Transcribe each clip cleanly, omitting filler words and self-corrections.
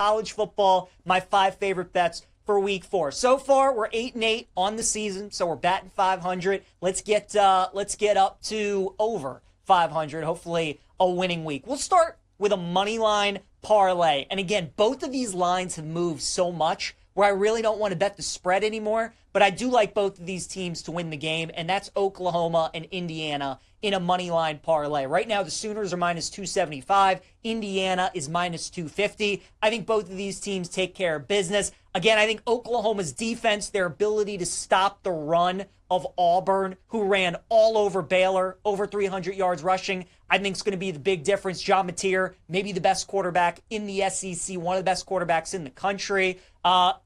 college football, my 5 favorite bets for week 4. So far, we're 8-8 on the season, so we're batting 500. Let's get up to over 500. Hopefully, a winning week. We'll start with a money line parlay. And again, both of these lines have moved so much where I really don't want to bet the spread anymore, but I do like both of these teams to win the game, and that's Oklahoma and Indiana in a money line parlay. Right now, the Sooners are minus 275. Indiana is minus 250. I think both of these teams take care of business. Again, I think Oklahoma's defense, their ability to stop the run of Auburn, who ran all over Baylor, over 300 yards rushing, I think is going to be the big difference. John Mateer, maybe the best quarterback in the SEC, one of the best quarterbacks in the country.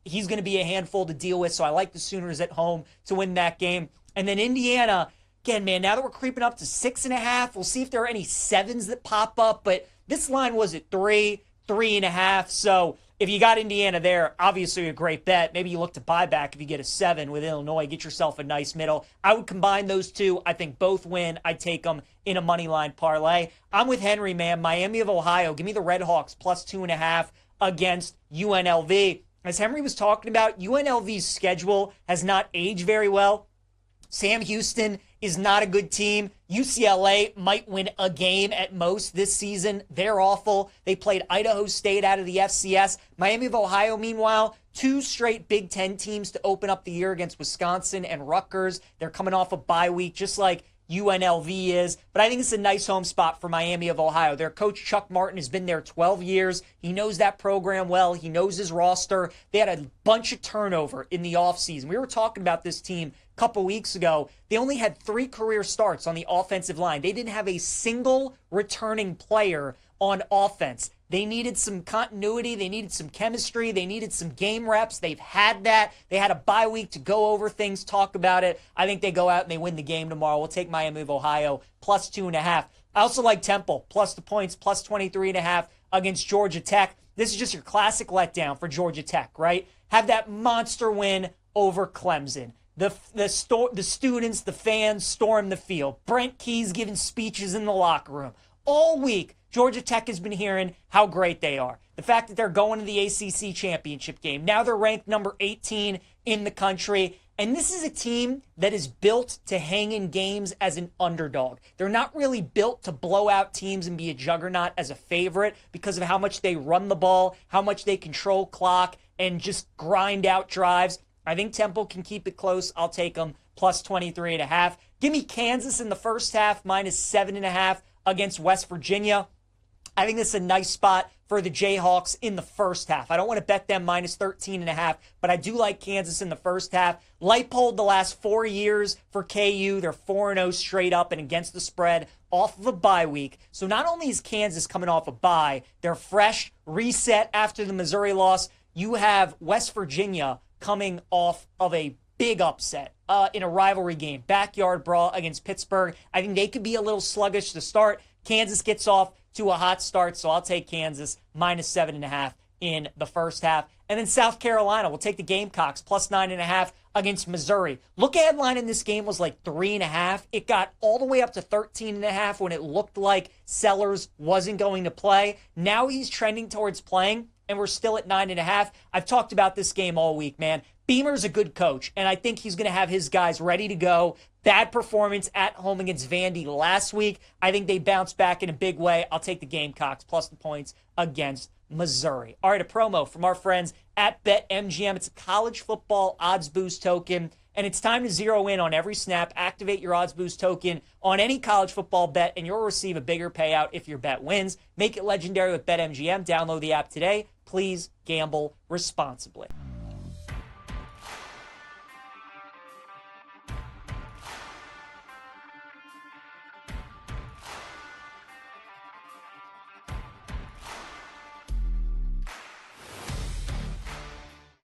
He's going to be a handful to deal with, so I like the Sooners at home to win that game. And then Indiana, again, man, now that we're creeping up to 6.5, we'll see if there are any 7s that pop up, but this line was at 3, 3.5, so if you got Indiana there, obviously a great bet. Maybe you look to buy back if you get a 7 with Illinois. Get yourself a nice middle. I would combine those two. I think both win. I'd take them in a money line parlay. I'm with Henry, man. Miami of Ohio. Give me the Red Hawks plus 2.5 against UNLV. As Henry was talking about, UNLV's schedule has not aged very well. Sam Houston is not a good team. UCLA might win a game at most this season. They're awful. They played Idaho State out of the FCS. Miami of Ohio, meanwhile, 2 straight Big Ten teams to open up the year against Wisconsin and Rutgers. They're coming off a bye week, just like UNLV is. But I think it's a nice home spot for Miami of Ohio. Their coach, Chuck Martin, has been there 12 years. He knows that program well. He knows his roster. They had a bunch of turnover in the offseason. We were talking about this team a couple weeks ago. They only had 3 career starts on the offensive line. They didn't have a single returning player on offense. They needed some continuity. They needed some chemistry. They needed some game reps. They've had that. They had a bye week to go over things, talk about it. I think they go out and they win the game tomorrow. We'll take Miami of Ohio plus 2.5. I also like Temple plus the points, plus 23.5 against Georgia Tech. This is just your classic letdown for Georgia Tech, right? Have that monster win over Clemson. The students, the fans storm the field. Brent Key's giving speeches in the locker room. All week, Georgia Tech has been hearing how great they are. The fact that they're going to the ACC championship game. Now they're ranked number 18 in the country. And this is a team that is built to hang in games as an underdog. They're not really built to blow out teams and be a juggernaut as a favorite because of how much they run the ball, how much they control clock, and just grind out drives. I think Temple can keep it close. I'll take them plus 23.5. Give me Kansas in the first half, minus 7.5 against West Virginia. I think this is a nice spot for the Jayhawks in the first half. I don't want to bet them minus 13.5, but I do like Kansas in the first half. Leipold the last 4 years for KU. They're 4-0 straight up and against the spread off of a bye week. So not only is Kansas coming off a bye, they're fresh, reset after the Missouri loss. You have West Virginia coming off of a big upset in a rivalry game, backyard brawl against Pittsburgh. I think they could be a little sluggish to start. Kansas gets off to a hot start, so I'll take Kansas minus 7.5 in the first half. And then South Carolina will take the Gamecocks plus 9.5 against Missouri. Look-ahead line in this game was like 3.5. It got all the way up to 13.5 when it looked like Sellers wasn't going to play. Now he's trending towards playing, and we're still at 9.5. I've talked about this game all week, man. Beamer's a good coach, and I think he's going to have his guys ready to go. Bad performance at home against Vandy last week. I think they bounce back in a big way. I'll take the Gamecocks plus the points against Missouri. All right, a promo from our friends at BetMGM. It's a college football odds boost token, and it's time to zero in on every snap. Activate your odds boost token on any college football bet, and you'll receive a bigger payout if your bet wins. Make it legendary with BetMGM. Download the app today. Please gamble responsibly.